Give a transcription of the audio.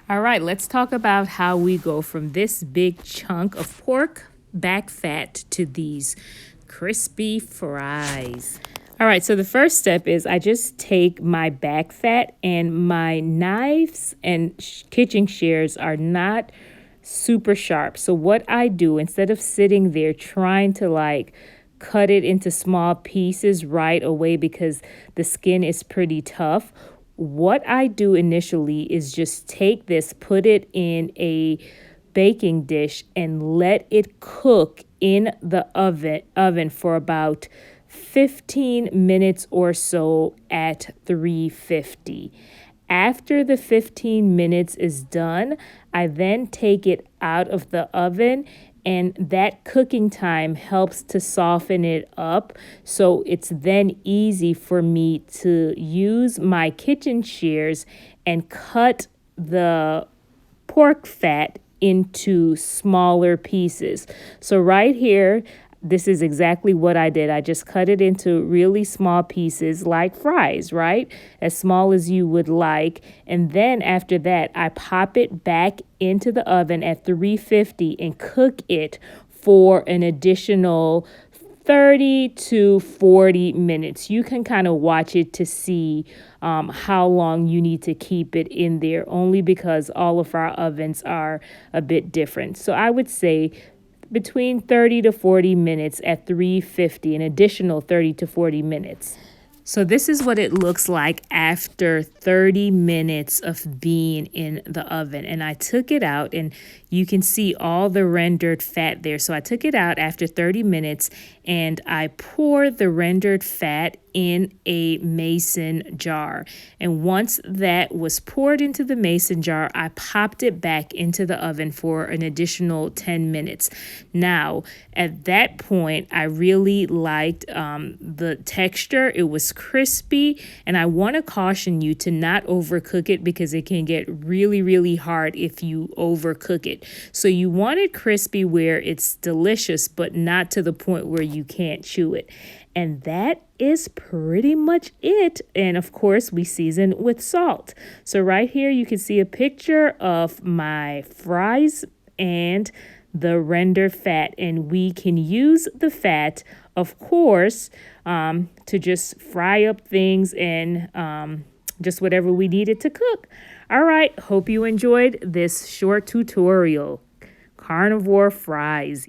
All right, let's talk about how we go from this big chunk of pork back fat to these crispy fries. All right, so the first step is I just take my back fat, and my knives and kitchen shears are not super sharp. So what I do, instead of sitting there trying to cut it into small pieces right away because the skin is pretty tough, what I do initially is just take this, put it in a baking dish, and let it cook in the oven for about 15 minutes or so at 350. After the 15 minutes is done, I then take it out of the oven, and that cooking time helps to soften it up. So it's then easy for me to use my kitchen shears and cut the pork fat into smaller pieces. So right here, this is exactly what I did. I just cut it into really small pieces like fries, right? As small as you would like. And then after that, I pop it back into the oven at 350 and cook it for an additional 30 to 40 minutes. You can kind of watch it to see how long you need to keep it in there, only because all of our ovens are a bit different. So I would say between 30 to 40 minutes at 350, an additional 30 to 40 minutes. So this is what it looks like after 30 minutes of being in the oven. And I took it out, and you can see all the rendered fat there. So I took it out after 30 minutes, and I poured the rendered fat in a mason jar. And once that was poured into the mason jar, I popped it back into the oven for an additional 10 minutes. Now, at that point, I really liked the texture. It was crispy, and I want to caution you to not overcook it because it can get really, really hard if you overcook it. So you want it crispy where it's delicious, but not to the point where you can't chew it. And that is pretty much it. And of course, we season with salt. So right here, you can see a picture of my fries and the rendered fat. And we can use the fat, of course, to just fry up things and just whatever we needed to cook. All right, hope you enjoyed this short tutorial. Carnivore fries.